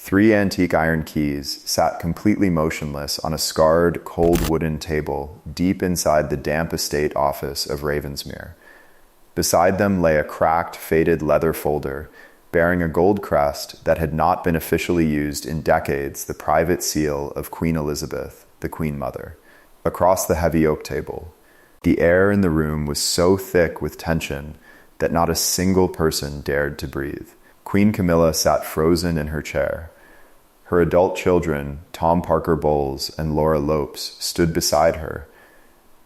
3 antique iron keys sat completely motionless on a scarred, cold wooden table deep inside the damp estate office of Ravensmere. Beside them lay a cracked, faded leather folder bearing a gold crest that had not been officially used in decades, the private seal of Queen Elizabeth, the Queen Mother. Across the heavy oak table, the air in the room was so thick with tension that not a single person dared to breathe. Queen Camilla sat frozen in her chair. Her adult children, Tom Parker Bowles and Laura Lopes, stood beside her,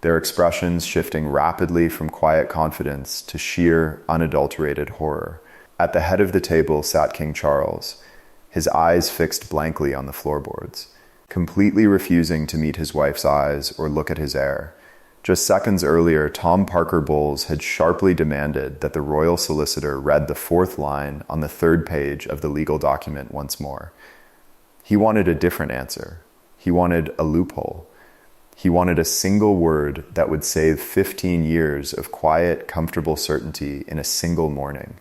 their expressions shifting rapidly from quiet confidence to sheer, unadulterated horror. At the head of the table sat King Charles, his eyes fixed blankly on the floorboards, completely refusing to meet his wife's eyes or look at his heir. Just seconds earlier, Tom Parker Bowles had sharply demanded that the royal solicitor read the 4th line on the 3rd page of the legal document once more. He wanted a different answer. He wanted a loophole. He wanted a single word that would save 15 years of quiet, comfortable certainty in a single morning.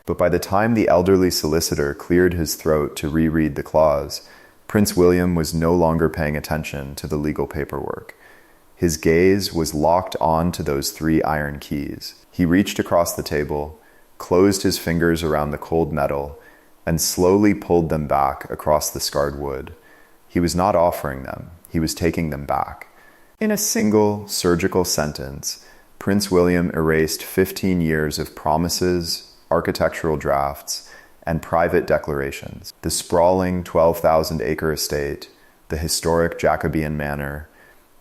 But by the time the elderly solicitor cleared his throat to reread the clause, Prince William was no longer paying attention to the legal paperwork. His gaze was locked on to those 3 iron keys. He reached across the table, closed his fingers around the cold metal, and slowly pulled them back across the scarred wood. He was not offering them, he was taking them back. In a single surgical sentence, Prince William erased 15 years of promises, architectural drafts, and private declarations. The sprawling 12,000-acre estate, the historic Jacobean manor,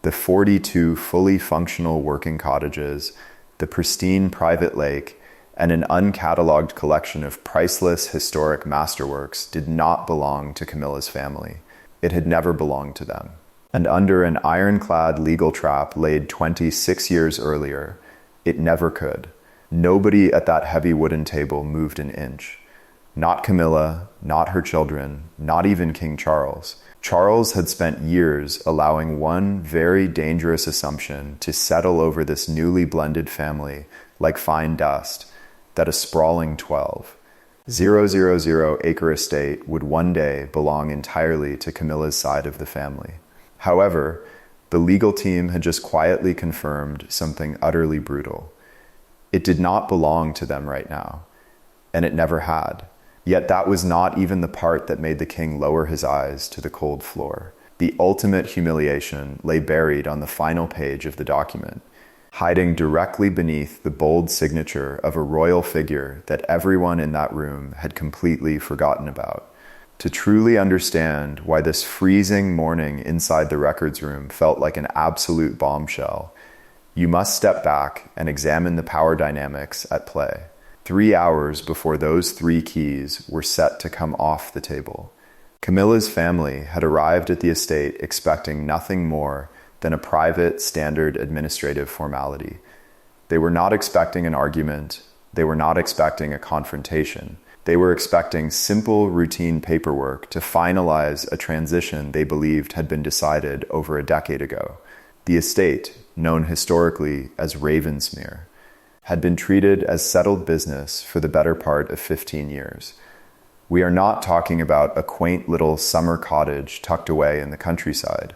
the 42 fully functional working cottages, the pristine private lake, and an uncatalogued collection of priceless historic masterworks did not belong to Camilla's family. It had never belonged to them. And under an ironclad legal trap laid 26 years earlier, it never could. Nobody at that heavy wooden table moved an inch. Not Camilla, not her children, not even King Charles. Charles had spent years allowing one very dangerous assumption to settle over this newly blended family like fine dust, that a sprawling 12,000-acre estate would one day belong entirely to Camilla's side of the family. However, the legal team had just quietly confirmed something utterly brutal. It did not belong to them right now, and it never had. Yet that was not even the part that made the king lower his eyes to the cold floor. The ultimate humiliation lay buried on the final page of the document, hiding directly beneath the bold signature of a royal figure that everyone in that room had completely forgotten about. To truly understand why this freezing morning inside the records room felt like an absolute bombshell, you must step back and examine the power dynamics at play. 3 hours before those 3 keys were set to come off the table, Camilla's family had arrived at the estate expecting nothing more than a private, standard administrative formality. They were not expecting an argument. They were not expecting a confrontation. They were expecting simple, routine paperwork to finalize a transition they believed had been decided over a decade ago. The estate, known historically as Ravensmere, had been treated as settled business for the better part of 15 years. We are not talking about a quaint little summer cottage tucked away in the countryside.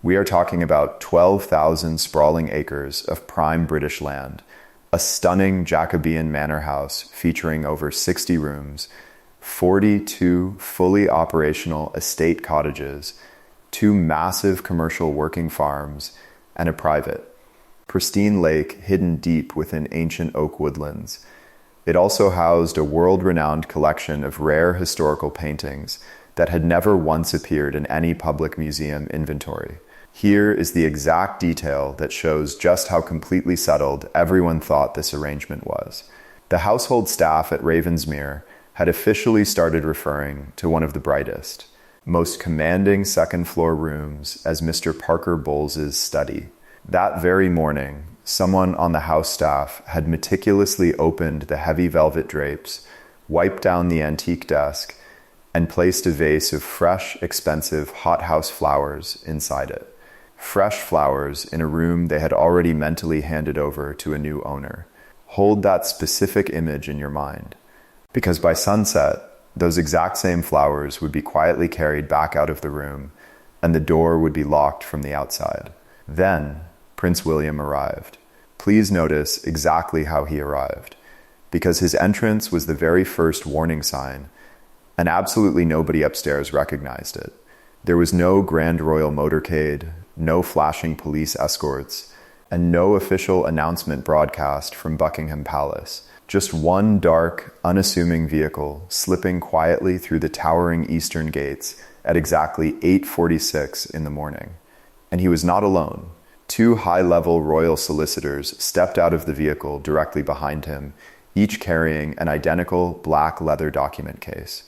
We are talking about 12,000 sprawling acres of prime British land, a stunning Jacobean manor house featuring over 60 rooms, 42 fully operational estate cottages, 2 massive commercial working farms, and a pristine lake hidden deep within ancient oak woodlands. It also housed a world-renowned collection of rare historical paintings that had never once appeared in any public museum inventory. Here is the exact detail that shows just how completely settled everyone thought this arrangement was. The household staff at Ravensmere had officially started referring to one of the brightest, most commanding second-floor rooms as Mr. Parker Bowles' study. That very morning, someone on the house staff had meticulously opened the heavy velvet drapes, wiped down the antique desk, and placed a vase of fresh, expensive hothouse flowers inside it. Fresh flowers in a room they had already mentally handed over to a new owner. Hold that specific image in your mind, because by sunset, Those exact same flowers would be quietly carried back out of the room, and the door would be locked from the outside. Then, Prince William arrived. Please notice exactly how he arrived, because his entrance was the very first warning sign, and absolutely nobody upstairs recognized it. There was no grand royal motorcade, no flashing police escorts, and no official announcement broadcast from Buckingham Palace. Just one dark, unassuming vehicle slipping quietly through the towering eastern gates at exactly 8:46 in the morning. And he was not alone. Two high-level royal solicitors stepped out of the vehicle directly behind him, each carrying an identical black leather document case.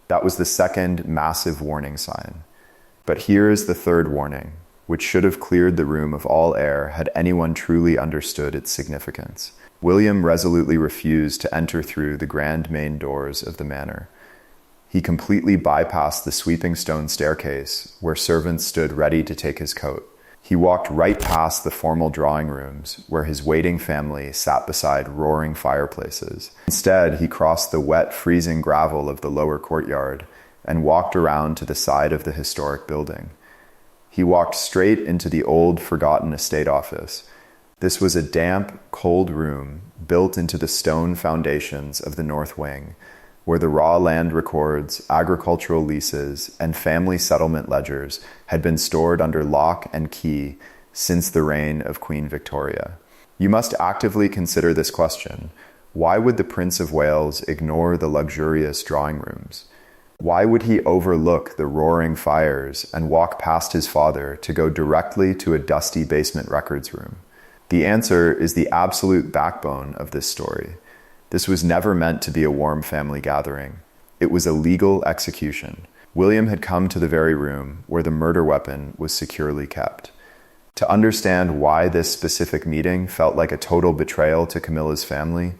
That was the second massive warning sign. But here is the third warning, which should have cleared the room of all air had anyone truly understood its significance. William resolutely refused to enter through the grand main doors of the manor. He completely bypassed the sweeping stone staircase, where servants stood ready to take his coat. He walked right past the formal drawing rooms, where his waiting family sat beside roaring fireplaces. Instead, he crossed the wet, freezing gravel of the lower courtyard and walked around to the side of the historic building. He walked straight into the old, forgotten estate office. This was a damp, cold room built into the stone foundations of the north wing, where the raw land records, agricultural leases, and family settlement ledgers had been stored under lock and key since the reign of Queen Victoria. You must actively consider this question. Why would the Prince of Wales ignore the luxurious drawing rooms? Why would he overlook the roaring fires and walk past his father to go directly to a dusty basement records room? The answer is the absolute backbone of this story. This was never meant to be a warm family gathering. It was a legal execution. William had come to the very room where the murder weapon was securely kept. To understand why this specific meeting felt like a total betrayal to Camilla's family,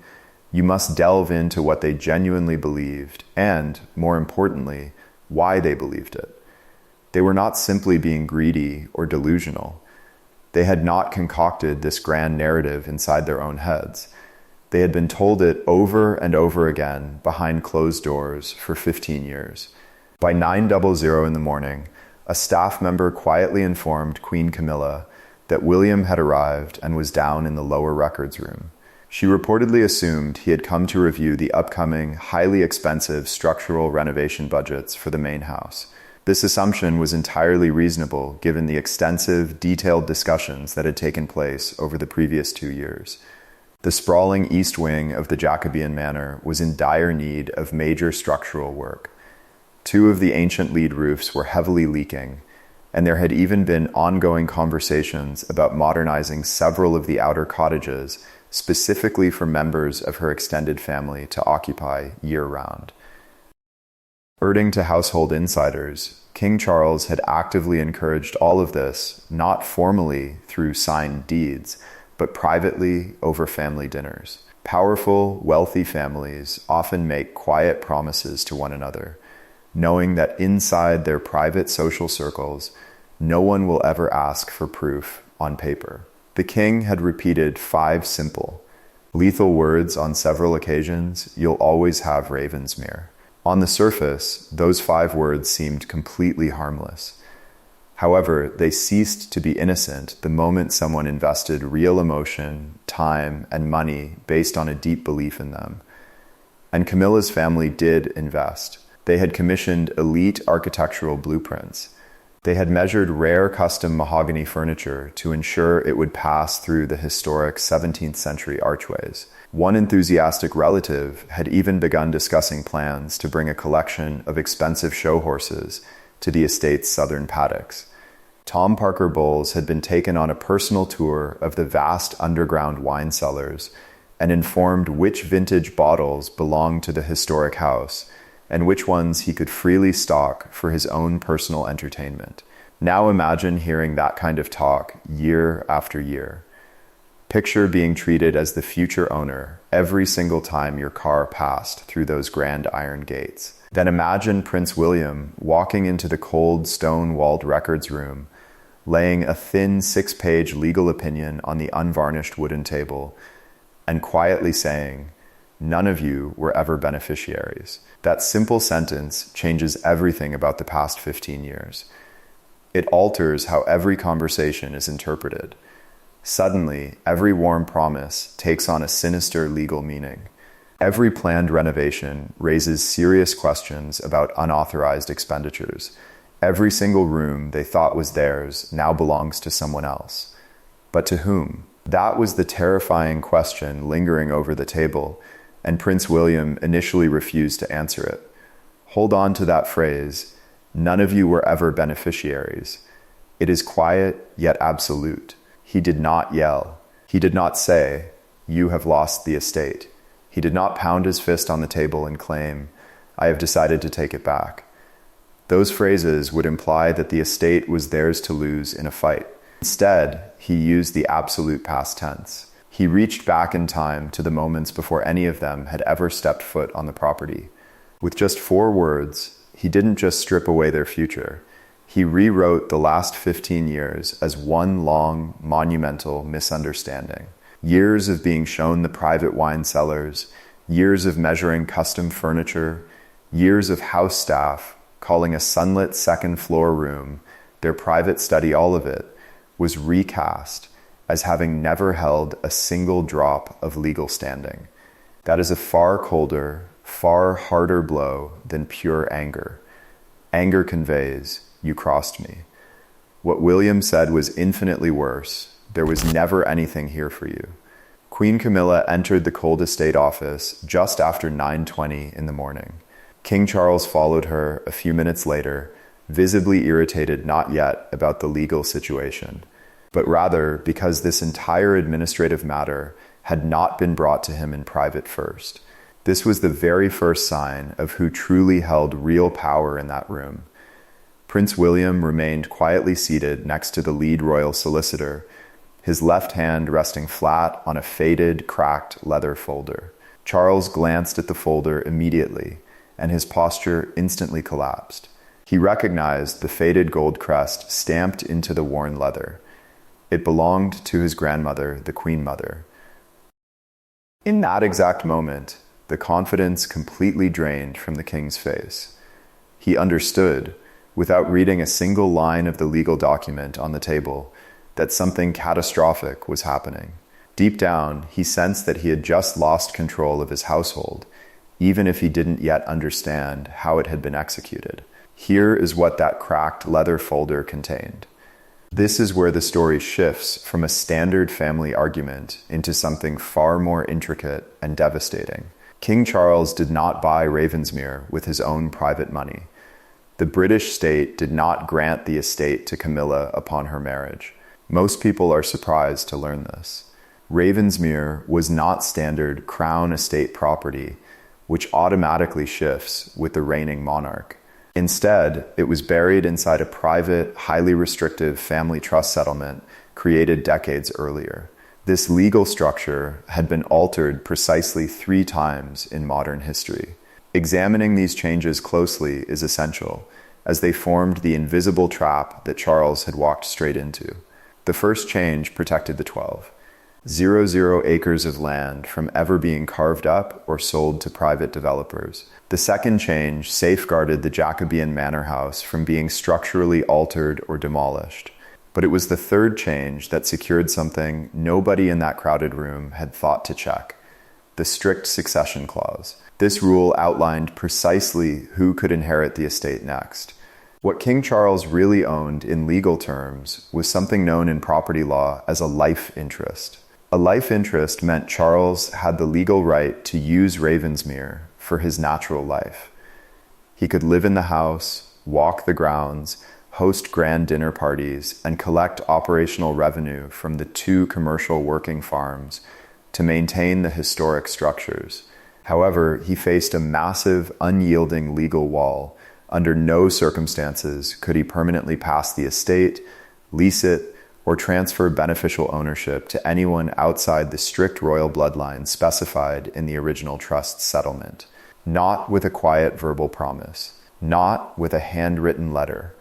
you must delve into what they genuinely believed and, more importantly, why they believed it. They were not simply being greedy or delusional. They had not concocted this grand narrative inside their own heads. They had been told it over and over again behind closed doors for 15 years. By 9:00 in the morning, a staff member quietly informed Queen Camilla that William had arrived and was down in the lower records room. She reportedly assumed he had come to review the upcoming, highly expensive structural renovation budgets for the main house. This assumption was entirely reasonable given the extensive, detailed discussions that had taken place over the previous 2 years. The sprawling east wing of the Jacobean manor was in dire need of major structural work. 2 of the ancient lead roofs were heavily leaking, and there had even been ongoing conversations about modernizing several of the outer cottages, specifically for members of her extended family to occupy year-round. According to household insiders, King Charles had actively encouraged all of this, not formally through signed deeds, but privately over family dinners. Powerful, wealthy families often make quiet promises to one another, knowing that inside their private social circles, no one will ever ask for proof on paper. The king had repeated 5 simple, lethal words on several occasions: "You'll always have Ravensmere." On the surface, those 5 words seemed completely harmless. However, they ceased to be innocent the moment someone invested real emotion, time, and money based on a deep belief in them. And Camilla's family did invest. They had commissioned elite architectural blueprints. They had measured rare custom mahogany furniture to ensure it would pass through the historic 17th century archways. One enthusiastic relative had even begun discussing plans to bring a collection of expensive show horses to the estate's southern paddocks. Tom Parker Bowles had been taken on a personal tour of the vast underground wine cellars and informed which vintage bottles belonged to the historic house and which ones he could freely stock for his own personal entertainment. Now imagine hearing that kind of talk year after year. Picture being treated as the future owner every single time your car passed through those grand iron gates. Then imagine Prince William walking into the cold stone-walled records room, laying a thin 6-page legal opinion on the unvarnished wooden table, and quietly saying, none of you were ever beneficiaries. That simple sentence changes everything about the past 15 years. It alters how every conversation is interpreted. Suddenly, every warm promise takes on a sinister legal meaning. Every planned renovation raises serious questions about unauthorized expenditures. Every single room they thought was theirs now belongs to someone else. But to whom? That was the terrifying question lingering over the table, and Prince William initially refused to answer it. Hold on to that phrase, none of you were ever beneficiaries. It is quiet yet absolute. He did not yell. He did not say, you have lost the estate. He did not pound his fist on the table and claim, I have decided to take it back. Those phrases would imply that the estate was theirs to lose in a fight. Instead, he used the absolute past tense. He reached back in time to the moments before any of them had ever stepped foot on the property. With just 4 words, he didn't just strip away their future. He rewrote the last 15 years as one long, monumental misunderstanding. Years of being shown the private wine cellars, years of measuring custom furniture, years of house staff calling a sunlit second-floor room their private study, all of it was recast as having never held a single drop of legal standing. That is a far colder, far harder blow than pure anger. Anger conveys, you crossed me. What William said was infinitely worse. There was never anything here for you. Queen Camilla entered the cold estate office just after 9:20 in the morning. King Charles followed her a few minutes later, visibly irritated not yet about the legal situation, but rather because this entire administrative matter had not been brought to him in private first. This was the very first sign of who truly held real power in that room. Prince William remained quietly seated next to the lead royal solicitor, his left hand resting flat on a faded, cracked leather folder. Charles glanced at the folder immediately, and his posture instantly collapsed. He recognized the faded gold crest stamped into the worn leather. It belonged to his grandmother, the Queen Mother. In that exact moment, the confidence completely drained from the king's face. He understood, without reading a single line of the legal document on the table, that something catastrophic was happening. Deep down, he sensed that he had just lost control of his household, even if he didn't yet understand how it had been executed. Here is what that cracked leather folder contained. This is where the story shifts from a standard family argument into something far more intricate and devastating. King Charles did not buy Ravensmere with his own private money. The British state did not grant the estate to Camilla upon her marriage. Most people are surprised to learn this. Ravensmere was not standard crown estate property, which automatically shifts with the reigning monarch. Instead, it was buried inside a private, highly restrictive family trust settlement created decades earlier. This legal structure had been altered precisely 3 times in modern history. Examining these changes closely is essential, as they formed the invisible trap that Charles had walked straight into. The first change protected the 12. 0 acres of land from ever being carved up or sold to private developers. The second change safeguarded the Jacobean manor house from being structurally altered or demolished. But it was the third change that secured something nobody in that crowded room had thought to check: the strict succession clause. This rule outlined precisely who could inherit the estate next. What King Charles really owned in legal terms was something known in property law as a life interest. A life interest meant Charles had the legal right to use Ravensmere for his natural life. He could live in the house, walk the grounds, host grand dinner parties, and collect operational revenue from the 2 commercial working farms to maintain the historic structures. However, he faced a massive, unyielding legal wall. Under no circumstances could he permanently pass the estate, lease it, or transfer beneficial ownership to anyone outside the strict royal bloodline specified in the original trust settlement. Not with a quiet verbal promise, not with a handwritten letter,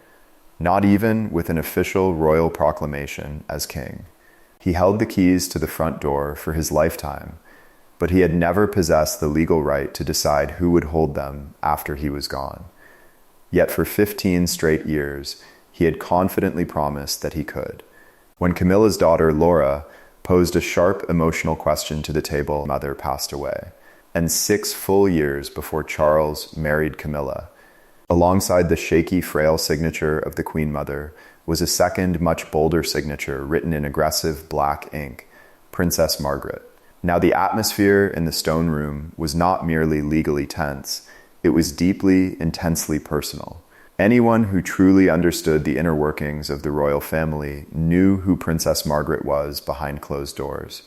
not even with an official royal proclamation as king. He held the keys to the front door for his lifetime, but he had never possessed the legal right to decide who would hold them after he was gone. Yet for 15 straight years, he had confidently promised that he could. When Camilla's daughter, Laura, posed a sharp emotional question to the table, mother passed away, and 6 full years before Charles married Camilla, alongside the shaky, frail signature of the Queen Mother was a second, much bolder signature written in aggressive black ink, Princess Margaret. Now the atmosphere in the stone room was not merely legally tense, it was deeply, intensely personal. Anyone who truly understood the inner workings of the royal family knew who Princess Margaret was behind closed doors.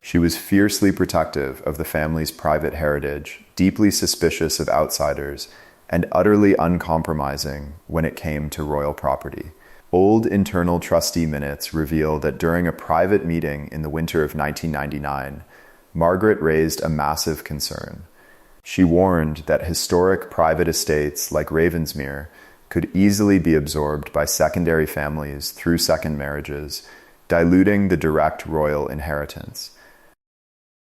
She was fiercely protective of the family's private heritage, deeply suspicious of outsiders, and utterly uncompromising when it came to royal property. Old internal trustee minutes reveal that during a private meeting in the winter of 1999, Margaret raised a massive concern. She warned that historic private estates like Ravensmere could easily be absorbed by secondary families through second marriages, diluting the direct royal inheritance.